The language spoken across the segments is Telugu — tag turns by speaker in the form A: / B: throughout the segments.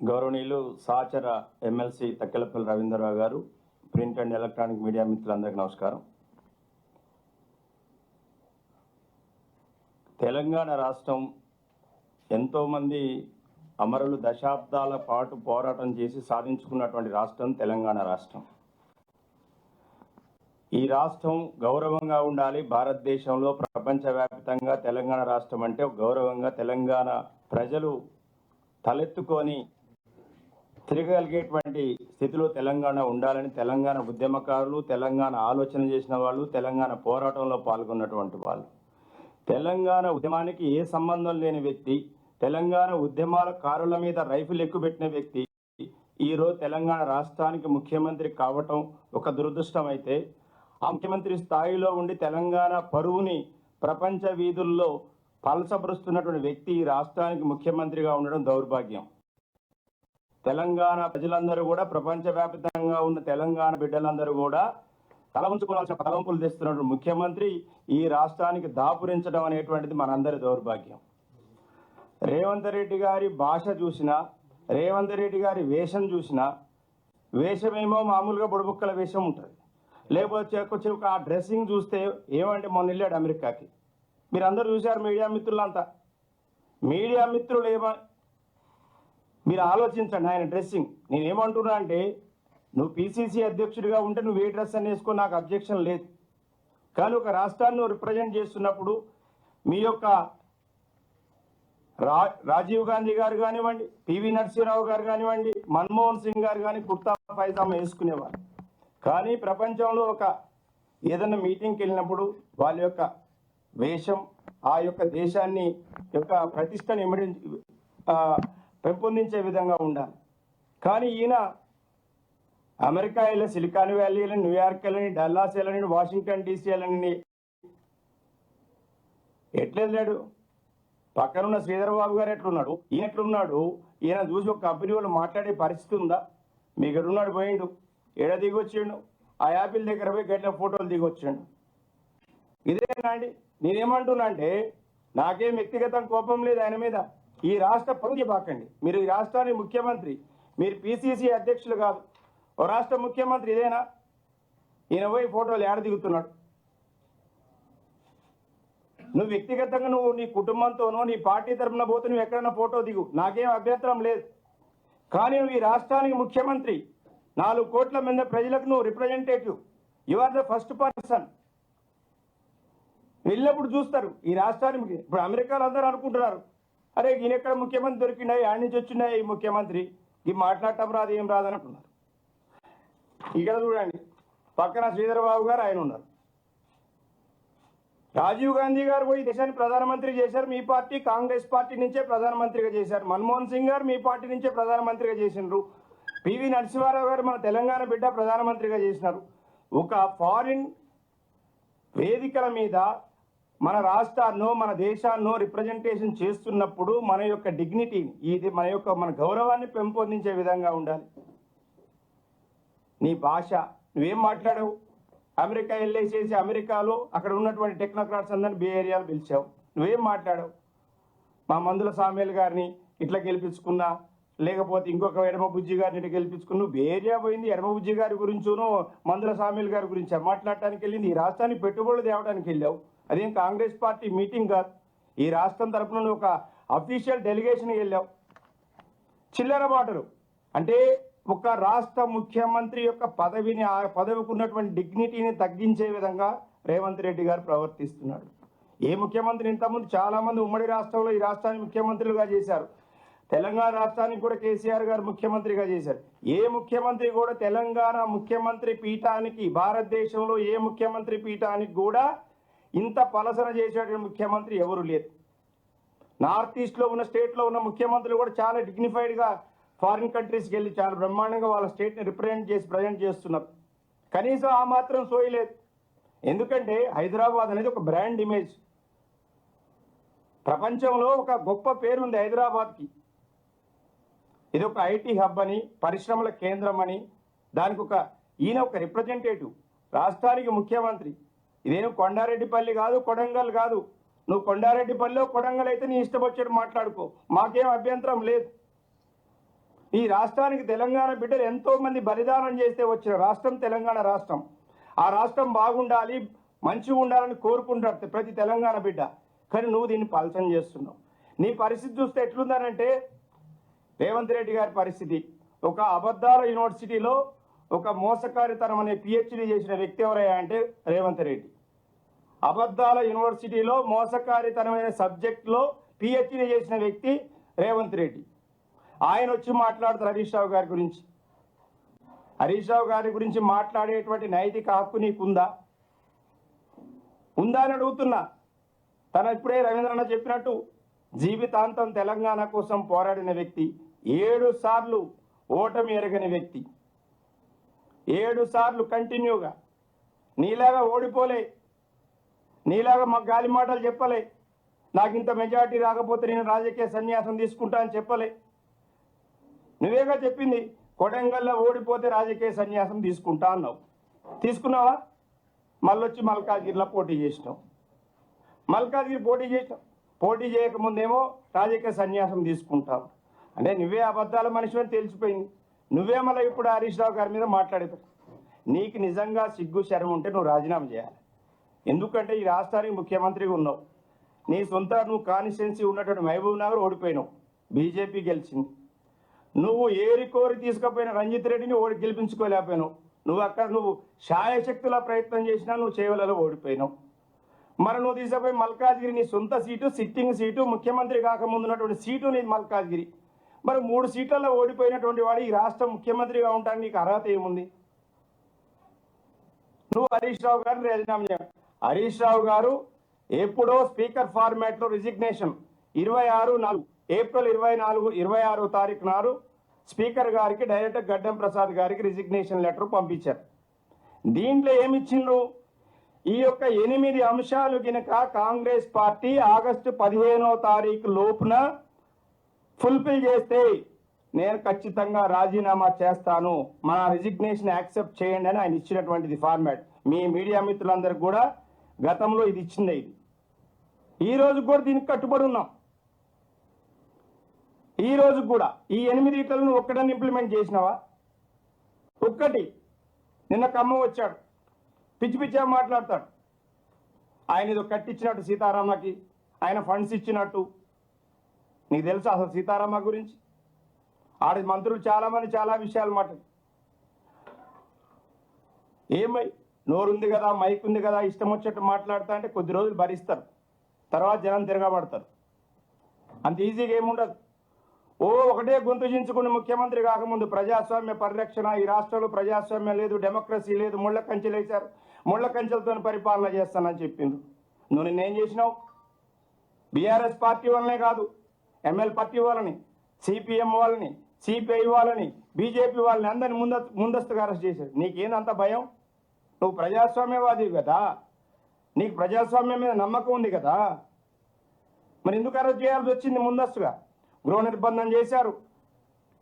A: గౌరవనీయులు సహచర ఎమ్మెల్సీ తక్కెలపల్లి రవీంద్రరావు గారు, ప్రింట్ అండ్ ఎలక్ట్రానిక్ మీడియా మిత్రులందరికీ నమస్కారం. తెలంగాణ రాష్ట్రం ఎంతోమంది అమరులు దశాబ్దాల పాటు పోరాటం చేసి సాధించుకున్నటువంటి రాష్ట్రం తెలంగాణ రాష్ట్రం. ఈ రాష్ట్రం గౌరవంగా ఉండాలి. భారతదేశంలో ప్రపంచవ్యాప్తంగా తెలంగాణ రాష్ట్రం అంటే గౌరవంగా తెలంగాణ ప్రజలు తలెత్తుకొని తిరగలిగేటువంటి స్థితిలో తెలంగాణ ఉండాలని తెలంగాణ ఉద్యమకారులు, తెలంగాణ ఆలోచన చేసిన వాళ్ళు, తెలంగాణ పోరాటంలో పాల్గొన్నటువంటి వాళ్ళు, తెలంగాణ ఉద్యమానికి ఏ సంబంధం లేని వ్యక్తి, తెలంగాణ ఉద్యమాల కారుల మీద రైఫిల్ ఎక్కుపెట్టిన వ్యక్తి ఈరోజు తెలంగాణ రాష్ట్రానికి ముఖ్యమంత్రి కావటం ఒక దురదృష్టం. అయితే ఆ ముఖ్యమంత్రి స్థాయిలో ఉండి తెలంగాణ పరువుని ప్రపంచ వీధుల్లో పలసబరుస్తున్నటువంటి వ్యక్తి ఈ రాష్ట్రానికి ముఖ్యమంత్రిగా ఉండడం దౌర్భాగ్యం. తెలంగాణ ప్రజలందరూ కూడా, ప్రపంచవ్యాప్తంగా ఉన్న తెలంగాణ బిడ్డలందరూ కూడా తల ఉంచుకోవాల్సిన తలంపులు తెస్తున్నటువంటి ముఖ్యమంత్రి ఈ రాష్ట్రానికి దాపురించడం అనేటువంటిది మనందరి దౌర్భాగ్యం. రేవంత్ రెడ్డి గారి భాష చూసినా, రేవంత్ రెడ్డి గారి వేషం చూసినా, వేషమేమో మామూలుగా బుడబుక్కల వేషం ఉంటుంది, లేకపోతే ఆ డ్రెస్సింగ్ చూస్తే ఏమంటే మొన్న వెళ్ళాడు అమెరికాకి. మీరు అందరూ చూశారు, మీడియా మిత్రులంతా. మీడియా మిత్రులు మీరు ఆలోచించండి ఆయన డ్రెస్సింగ్. నేనేమంటున్నా అంటే, నువ్వు పిసిసి అధ్యక్షుడిగా ఉంటే నువ్వు ఏ డ్రెస్ అని వేసుకో, నాకు అబ్జెక్షన్ లేదు. కానీ ఒక రాష్ట్రాన్ని నువ్వు రిప్రజెంట్ చేస్తున్నప్పుడు మీ యొక్క రాజీవ్ గాంధీ గారు కానివ్వండి, పివి నరసింహరావు గారు కానివ్వండి, మన్మోహన్ సింగ్ గారు కానీ కుర్తా పైజామా వేసుకునేవారు. కానీ ప్రపంచంలో ఒక ఏదైనా మీటింగ్కి వెళ్ళినప్పుడు వాళ్ళ యొక్క వేషం ఆ యొక్క దేశాన్ని యొక్క ప్రతిష్టని పెంపొందించే విధంగా ఉండాలి. కానీ ఈయన అమెరికా వెళ్ళి, సిలికాన్ వ్యాలీ వెళ్ళని, న్యూయార్క్ వెళ్ళని, డల్లాస్ వెళ్ళని, వాషింగ్టన్ డీసీ వెళ్ళని ఎట్లెళ్ళాడు? పక్కనున్న శ్రీధర్ బాబు గారు ఎట్లున్నాడు, ఈయన ఎట్లున్నాడు? ఈయన చూసి ఒక కంపెనీ వాళ్ళు మాట్లాడే పరిస్థితి ఉందా? మీ ఎక్కడున్నాడు పోయిండు, ఏడ దిగొచ్చిండు, ఆ యాపిల్ దగ్గర పోయి గట్ల ఫోటోలు దిగొచ్చిండు. ఇదేనా అండి? నేనేమంటున్నా అంటే, నాకేం వ్యక్తిగతం కోపం లేదు ఆయన మీద. ఈ రాష్ట్ర పరువు బాకండి. మీరు ఈ రాష్ట్రానికి ముఖ్యమంత్రి, మీరు పిసిసి అధ్యక్షులు కాదు, ఓ రాష్ట్ర ముఖ్యమంత్రి. ఇదేనా? ఈయన పోయి ఫోటోలు ఏడ దిగుతున్నాడు? నువ్వు వ్యక్తిగతంగా నువ్వు నీ కుటుంబంతోనో నీ పార్టీ తరఫున పోతే నువ్వు ఎక్కడైనా ఫోటో దిగు, నాకేం అభ్యంతరం లేదు. కానీ నువ్వు ఈ రాష్ట్రానికి ముఖ్యమంత్రి, 4 కోట్ల మంది ప్రజలకు నువ్వు representative, you are the first person. వెళ్ళినప్పుడు చూస్తారు ఈ రాష్ట్రానికి. ఇప్పుడు అమెరికాలో అందరూ అనుకుంటున్నారు, అరే ఈయన ఎక్కడ ముఖ్యమంత్రి దొరికినాయి, ఆడి నుంచి వచ్చినాయి ఈ ముఖ్యమంత్రి, ఈ మాట్లాడటం రాదు ఏం రాదని అంటున్నారు. ఇక్కడ చూడండి, పక్కన శ్రీధర్ బాబు గారు ఆయన ఉన్నారు. రాజీవ్ గాంధీ గారు పోయి దేశాన్ని ప్రధానమంత్రి చేశారు, మీ పార్టీ కాంగ్రెస్ పార్టీ నుంచే ప్రధానమంత్రిగా చేశారు. మన్మోహన్ సింగ్ గారు మీ పార్టీ నుంచే ప్రధానమంత్రిగా చేసినారు. పివి నరసింహారావు గారు మన తెలంగాణ బిడ్డ ప్రధానమంత్రిగా చేసినారు. ఒక ఫారిన్ వేదికల మీద మన రాష్ట్రాన్నో మన దేశాన్నో రిప్రజెంటేషన్ చేస్తున్నప్పుడు మన యొక్క డిగ్నిటీని, ఇది మన గౌరవాన్ని పెంపొందించే విధంగా ఉండాలి. నీ భాష నువ్వేం మాట్లాడావు? అమెరికా వెళ్ళేసేసి అమెరికాలో అక్కడ ఉన్నటువంటి టెక్నోక్రాట్స్ అందరినీ బే ఏరియాలో పిలిచావు, నువ్వేం మాట్లాడావు? మా మందుల సామేల్ గారిని ఇట్లా గెలిపించుకున్నా, లేకపోతే ఇంకొక ఎడమ బుజ్జి గారిని ఇట్లా గెలిపించుకుని నువ్వు బే ఏరియా పోయింది ఎడమ బుజ్జి గారి గురించును మందుల సామేల్ గారి గురించి మాట్లాడటానికి వెళ్ళింది. ఈ రాష్ట్రానికి పెట్టుబడులు తేవడానికి వెళ్ళావు, అదేం కాంగ్రెస్ పార్టీ మీటింగ్ కాదు. ఈ రాష్ట్రం తరఫున ఒక అఫీషియల్ డెలిగేషన్ వెళ్ళావు. చిల్లర మాటలు అంటే ఒక రాష్ట్ర ముఖ్యమంత్రి యొక్క పదవిని, ఆ పదవికి ఉన్నటువంటి డిగ్నిటీని తగ్గించే విధంగా రేవంత్ రెడ్డి గారు ప్రవర్తిస్తున్నాడు. ఏ ముఖ్యమంత్రి ఇంతకుముందు చాలామంది ఉమ్మడి రాష్ట్రంలో ఈ రాష్ట్రాన్ని ముఖ్యమంత్రులుగా చేశారు. తెలంగాణ రాష్ట్రానికి కూడా కేసీఆర్ గారు ముఖ్యమంత్రిగా చేశారు. ఏ ముఖ్యమంత్రి కూడా తెలంగాణ ముఖ్యమంత్రి పీఠానికి, భారతదేశంలో ఏ ముఖ్యమంత్రి పీఠానికి కూడా ఇంత పలసన చేసేటువంటి ముఖ్యమంత్రి ఎవరు లేరు. నార్త్ ఈస్ట్లో ఉన్న స్టేట్లో ఉన్న ముఖ్యమంత్రులు కూడా చాలా డిగ్నిఫైడ్గా ఫారిన్ కంట్రీస్కి వెళ్ళి చాలా బ్రహ్మాండంగా వాళ్ళ స్టేట్ని ప్రజెంట్ చేస్తున్నారు. కనీసం ఆ మాత్రం సోయలేదు. ఎందుకంటే హైదరాబాద్ అనేది ఒక బ్రాండ్ ఇమేజ్, ప్రపంచంలో ఒక గొప్ప పేరుంది హైదరాబాద్కి. ఇది ఒక ఐటీ హబ్ అని, పరిశ్రమల కేంద్రం అని, దానికి ఈయన ఒక రిప్రజెంటేటివ్, రాష్ట్రానికి ముఖ్యమంత్రి. ఇదేం కొండారెడ్డిపల్లి కాదు, కొడంగల్ కాదు. నువ్వు కొండారెడ్డిపల్లిలో కొడంగల్ అయితే నీ ఇష్టం వచ్చేట్టు మాట్లాడుకో, మాకేం అభ్యంతరం లేదు. ఈ రాష్ట్రానికి తెలంగాణ బిడ్డలు ఎంతో మంది బలిదానం చేస్తే వచ్చిన రాష్ట్రం తెలంగాణ రాష్ట్రం. ఆ రాష్ట్రం బాగుండాలి, మంచిగా ఉండాలని కోరుకుంటారు ప్రతి తెలంగాణ బిడ్డ. కానీ నువ్వు దీన్ని పలచన చేస్తున్నావు. నీ పరిస్థితి చూస్తే ఎట్లుందనంటే రేవంత్ రెడ్డి గారి పరిస్థితి, ఒక అబద్ధాల యూనివర్సిటీలో ఒక మోసకారితనం అనే పిహెచ్డి చేసిన వ్యక్తి ఎవరయ్యా అంటే రేవంత్ రెడ్డి. అబద్ధాల యూనివర్సిటీలో మోసకారితనమైన సబ్జెక్టులో పిహెచ్డి చేసిన వ్యక్తి రేవంత్ రెడ్డి. ఆయన వచ్చి మాట్లాడుతారు హరీష్ రావు గారి గురించి. హరీష్ రావు గారి గురించి మాట్లాడేటువంటి నైతిక హక్కు నీకుందా? ఉందా అని అడుగుతున్నా. తన ఇప్పుడే రవీంద్రనాథ్ చెప్పినట్టు జీవితాంతం తెలంగాణ కోసం పోరాడిన వ్యక్తి, 7 సార్లు ఓటమి ఎరగని వ్యక్తి, 7 సార్లు కంటిన్యూగా. నీలాగా ఓడిపోలే, నీలాగా మాకు గాలి మాటలు చెప్పలే, నాకు ఇంత మెజార్టీ రాకపోతే నేను రాజకీయ సన్యాసం తీసుకుంటా అని చెప్పలే. నువ్వేగా చెప్పింది కొడంగల్లో ఓడిపోతే రాజకీయ సన్యాసం తీసుకుంటా అన్నావు. తీసుకున్నావా? మళ్ళొచ్చి మల్కాజ్గిరిలో పోటీ చేసినావు. మల్కాజ్గిరి పోటీ చేయకముందేమో రాజకీయ సన్యాసం తీసుకుంటావు. అంటే నువ్వే అబద్ధాల మనిషి అని తెలిసిపోయింది. నువ్వే మళ్ళీ ఇప్పుడు హరీష్ రావు గారి మీద మాట్లాడేది. నీకు నిజంగా సిగ్గు శరం ఉంటే నువ్వు రాజీనామా చేయాలి. ఎందుకంటే ఈ రాష్ట్రానికి ముఖ్యమంత్రిగా ఉన్నావు. నీ సొంత నువ్వు కాన్స్టిట్యున్సీ ఉన్నటువంటి మహబూబ్ నగర్ ఓడిపోయినావు, బీజేపీ గెలిచింది. నువ్వు ఏరి కోరి తీసుకుపోయిన రంజిత్ రెడ్డిని గెలిపించుకోలేకపోయినావు. నువ్వు శాయశక్తుల ప్రయత్నం చేసినా నువ్వు చేయవలలో ఓడిపోయినావు. మరి నువ్వు తీసుకుపోయి మల్కాజ్గిరి నీ సొంత సీటు, సిట్టింగ్ సీటు, ముఖ్యమంత్రి కాకముందు ఉన్నటువంటి సీటు నీ మల్కాజ్గిరి. మరి 3 సీట్లలో ఓడిపోయినటువంటి వాడు ఈ రాష్ట్ర ముఖ్యమంత్రిగా ఉండడానికి నీకు అర్హత ఏముంది? నువ్వు హరీష్ రావు గారిని రాజీనామా చేయాలి. హరీష్ రావు గారు ఎప్పుడో స్పీకర్ ఫార్మాట్లో రిజిగ్నేషన్ 26/4 ఏప్రిల్ 26వ తారీఖు నాడు స్పీకర్ గారికి డైరెక్టర్ గడ్డం ప్రసాద్ గారికి రిజిగ్నేషన్ లెటర్ పంపించారు. దీంట్లో ఏమిచ్చిండ్రు? ఈ యొక్క 8 అంశాలు గినక కాంగ్రెస్ పార్టీ ఆగస్టు 15వ తారీఖు లోపున ఫుల్ఫిల్ చేస్తే నేను ఖచ్చితంగా రాజీనామా చేస్తాను, మన రిజిగ్నేషన్ యాక్సెప్ట్ చేయండి అని ఆయన ఇచ్చినటువంటిది ఫార్మాట్. మీ మీడియా మిత్రులందరికీ కూడా గతంలో ఇది ఇచ్చిందే. ఇది ఈ రోజు కూడా దీనికి కట్టుబడి ఉన్నాం. ఈ రోజు కూడా ఈ 8 ఇట్లను ఒక్కడని ఇంప్లిమెంట్ చేసినావా? ఒక్కటి. నిన్న ఖమ్మం వచ్చాడు, పిచ్చి పిచ్చిగా మాట్లాడతాడు. ఆయన ఏదో కట్టించినట్టు సీతారామకి, ఆయన ఫండ్స్ ఇచ్చినట్టు. నీకు తెలుసా అసలు సీతారామ గురించి? ఆడ మంత్రులు చాలామంది చాలా విషయాలు మాట్లాడు. ఏమై నోరుంది కదా, మైక్ ఉంది కదా, ఇష్టం వచ్చేట్టు మాట్లాడుతా అంటే కొద్ది రోజులు భరిస్తారు, తర్వాత జనం తిరగబడతారు. అంత ఈజీగా ఏముండదు. ఒకటే గొంతు చించుకుని ముఖ్యమంత్రి కాకముందు ప్రజాస్వామ్య పరిరక్షణ, ఈ రాష్ట్రంలో ప్రజాస్వామ్యం లేదు, డెమోక్రసీ లేదు, ముళ్ళ కంచెలు వేశారు, ముళ్ళ కంచెలతో పరిపాలన చేస్తానని చెప్పిండు. నువ్వు నిన్నేం చేసినావు? బీఆర్ఎస్ పార్టీ వల్లనే కాదు, ఎంఎల్ పార్టీ వాళ్ళని, సిపిఎం వాళ్ళని, సిపిఐ వాళ్ళని, బీజేపీ వాళ్ళని అందరినీ ముందస్తుగా అరెస్ట్ చేశారు. నీకేందంత భయం? నువ్వు ప్రజాస్వామ్యవాదివి కదా, నీకు ప్రజాస్వామ్యం మీద నమ్మకం ఉంది కదా, మరి ఎందుకు అరెస్ట్ చేయాల్సి వచ్చింది? ముందస్తుగా గృహ నిర్బంధం చేశారు,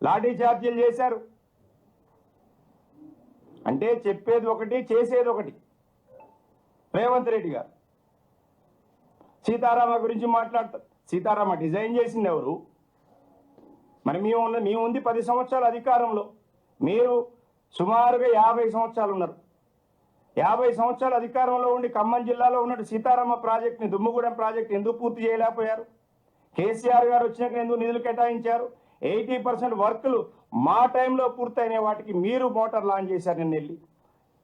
A: లాఠీ చార్జీలు చేశారు. అంటే చెప్పేది ఒకటి, చేసేది ఒకటి. రేవంత్ రెడ్డి గారు సీతారామ గురించి మాట్లాడతారు. సీతారామ డిజైన్ చేసింది ఎవరు? మరి మేము ఉంది 10 సంవత్సరాల అధికారంలో, మీరు సుమారుగా 50 సంవత్సరాలు ఉన్నారు. 50 సంవత్సరాల అధికారంలో ఉండి ఖమ్మం జిల్లాలో ఉన్నట్టు సీతారామ ప్రాజెక్టుని, దుమ్ముగూడెం ప్రాజెక్టు ఎందుకు పూర్తి చేయలేకపోయారు? కేసీఆర్ గారు వచ్చినాక ఎందుకు నిధులు కేటాయించారు? 80% వర్కులు మా టైంలో పూర్తయిన వాటికి మీరు మోటార్ లాంచ్ చేశారు. నిన్న వెళ్ళి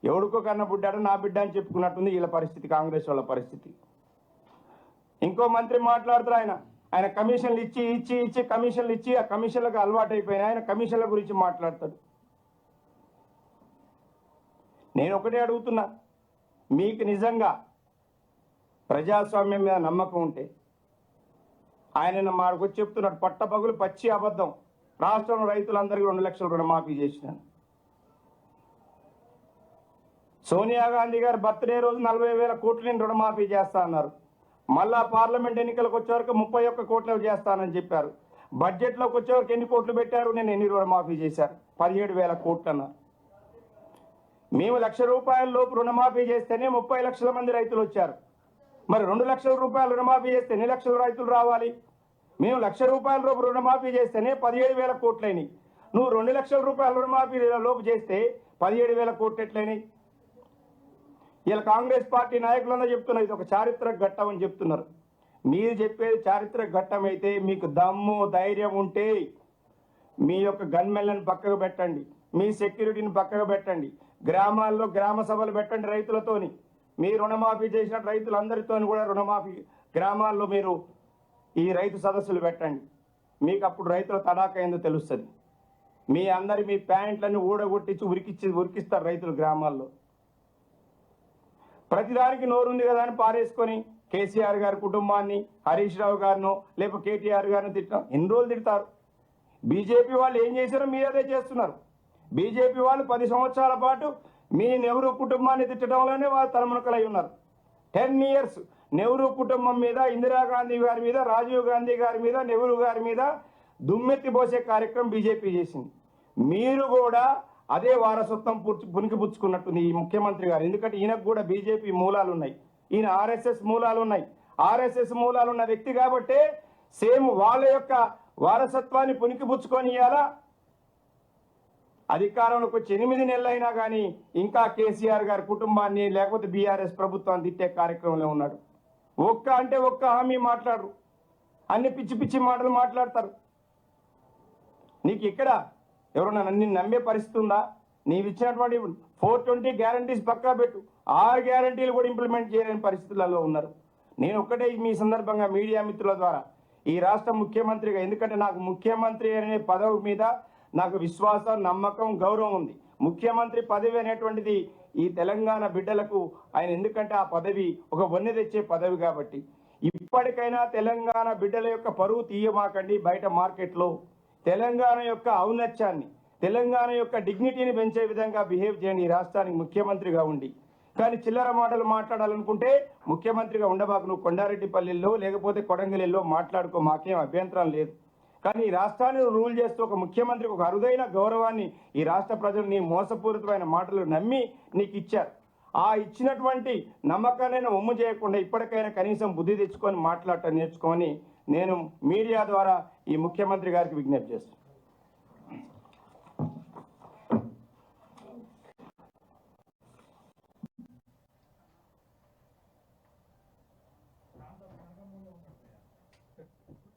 A: ఎవడికో కన్నా బుడ్డాడు నా బిడ్డ అని చెప్పుకున్నట్టుంది వీళ్ళ పరిస్థితి, కాంగ్రెస్ వాళ్ళ పరిస్థితి. ఇంకో మంత్రి మాట్లాడుతారు, ఆయన కమిషన్లు ఇచ్చి కమిషన్లు ఇచ్చి ఆ కమిషన్లకు అలవాటు అయిపోయినాయి. ఆయన కమిషన్ల గురించి మాట్లాడతాడు. నేను ఒకటే అడుగుతున్నా, మీకు నిజంగా ప్రజాస్వామ్యం మీద నమ్మకం ఉంటే ఆయన మాకు వచ్చి చెప్తున్నాడు, పట్టపగులు పచ్చి అబద్ధం, రాష్ట్రంలో రైతులందరికీ 2 లక్షల రుణమాఫీ చేసినాను. సోనియా గాంధీ గారు బర్త్డే రోజు 40,000 కోట్లు నేను రుణమాఫీ చేస్తా అన్నారు. మళ్ళా పార్లమెంట్ ఎన్నికలకు వచ్చేవరకు 31 కోట్లు చేస్తానని చెప్పారు. బడ్జెట్లోకి వచ్చేవరకు ఎన్ని కోట్లు పెట్టారు? నేను ఎన్ని రుణమాఫీ చేశారు? 17,000 కోట్లు అన్నారు. మేము ₹1,00,000 లోపు రుణమాఫీ చేస్తేనే 30 లక్షల మంది రైతులు వచ్చారు. మరి 2 లక్షల రూపాయలు రుణమాఫీ చేస్తే ఎన్ని లక్షల రైతులు రావాలి? మేము ₹1,00,000 లోపు రుణమాఫీ చేస్తేనే 17,000 కోట్లయినాయి. నువ్వు 2 లక్షల రూపాయల రుణమాఫీ లోపు చేస్తే 17,000 కోట్లు ఎట్లయినాయి? ఇలా కాంగ్రెస్ పార్టీ నాయకులందరూ చెప్తున్నారు ఇది ఒక చారిత్రక ఘట్టం అని చెప్తున్నారు. మీరు చెప్పేది చారిత్రక ఘట్టం అయితే మీకు దమ్ము ధైర్యం ఉంటే మీ యొక్క గన్మెన్లను పక్కకు పెట్టండి, మీ సెక్యూరిటీని పక్కకు పెట్టండి, గ్రామాల్లో గ్రామ సభలు పెట్టండి రైతులతోని. మీ రుణమాఫీ చేసిన రైతులందరితో కూడా రుణమాఫీ గ్రామాల్లో మీరు ఈ రైతు సదస్సులు పెట్టండి. మీకు అప్పుడు రైతుల తడాకా ఏందో తెలుస్తుంది. మీ ప్యాంట్లను ఊడగొట్టించి ఉరికిస్తారు రైతులు గ్రామాల్లో. ప్రతిదానికి నోరుంది కదా అని పారేసుకొని కేసీఆర్ గారి కుటుంబాన్ని, హరీష్ రావు గారినో లేకపోతే కేటీఆర్ గారిని తిట్టాం. ఎన్ని రోజులు తిడతారు? బీజేపీ వాళ్ళు ఏం చేశారో మీరు అదే చేస్తున్నారు. బీజేపీ వాళ్ళు 10 సంవత్సరాల పాటు మీ నెహ్రూ కుటుంబాన్ని తిట్టడంలోనే వాళ్ళు తలమునకలై ఉన్నారు. 10 ఇయర్స్ నెహ్రూ కుటుంబం మీద, ఇందిరాగాంధీ గారి మీద, రాజీవ్ గాంధీ గారి మీద, నెహ్రూ గారి మీద దుమ్మెత్తి పోసే కార్యక్రమం బీజేపీ చేసింది. మీరు కూడా అదే వారసత్వం పుణికిపుచ్చుకున్నట్టుంది ఈ ముఖ్యమంత్రి గారు. ఎందుకంటే ఈయనకు కూడా బీజేపీ మూలాలు ఉన్నాయి, ఈయన ఆర్ఎస్ఎస్ మూలాలు ఉన్నాయి. ఆర్ఎస్ఎస్ మూలాలు ఉన్న వ్యక్తి కాబట్టే సేమ్ వాళ్ళ యొక్క వారసత్వాన్ని పుణికిపుచ్చుకొని ఇవ్వాలా. అధికారంలోకి వచ్చి 8 నెలలైనా కానీ ఇంకా కేసీఆర్ గారి కుటుంబాన్ని లేకపోతే బీఆర్ఎస్ ప్రభుత్వాన్ని తిట్టే కార్యక్రమంలో ఉన్నాడు. ఒక్క హామీ మాట్లాడరు, అన్ని పిచ్చి పిచ్చి మాటలు మాట్లాడతారు. నీకు ఇక్కడ ఎవరన్నా నిన్ను నమ్మే పరిస్థితి ఉందా? నీవు ఇచ్చినటువంటి 420 గ్యారంటీస్ పక్కా పెట్టు, 6 గ్యారంటీలు కూడా ఇంప్లిమెంట్ చేయలేని పరిస్థితులలో ఉన్నారు. నేను ఒక్కటే మీ సందర్భంగా మీడియా మిత్రుల ద్వారా ఈ రాష్ట్ర ముఖ్యమంత్రిగా, ఎందుకంటే నాకు ముఖ్యమంత్రి అనే పదవి మీద నాకు విశ్వాసం, నమ్మకం, గౌరవం ఉంది. ముఖ్యమంత్రి పదవి అనేటువంటిది ఈ తెలంగాణ బిడ్డలకు ఆయన, ఎందుకంటే ఆ పదవి ఒక వన్నె తెచ్చే పదవి కాబట్టి ఇప్పటికైనా తెలంగాణ బిడ్డల యొక్క పరువు తీయమాకండి. బయట మార్కెట్లో తెలంగాణ యొక్క ఔన్నత్యాన్ని, తెలంగాణ యొక్క డిగ్నిటీని పెంచే విధంగా బిహేవ్ చేయండి ఈ రాష్ట్రానికి ముఖ్యమంత్రిగా ఉండి. కానీ చిల్లర మాటలు మాట్లాడాలనుకుంటే ముఖ్యమంత్రిగా ఉండబాకు. నువ్వు కొండారెడ్డిపల్లిలో లేకపోతే కొడంగలిలో మాట్లాడుకో, మాకేం అభ్యంతరం లేదు. కానీ ఈ రాష్ట్రాన్ని రూల్ చేస్తూ ఒక ముఖ్యమంత్రికి ఒక అరుదైన గౌరవాన్ని ఈ రాష్ట్ర ప్రజలు నీ మోసపూరితమైన మాటలు నమ్మి నీకు ఇచ్చారు. ఆ ఇచ్చినటువంటి నమ్మకాన్ని ఒమ్ము చేయకుండా ఇప్పటికైనా కనీసం బుద్ధి తెచ్చుకొని మాట్లాడటం నేర్చుకొని నేను మీడియా ద్వారా ఈ ముఖ్యమంత్రి గారికి విజ్ఞప్తి చేస్తాను.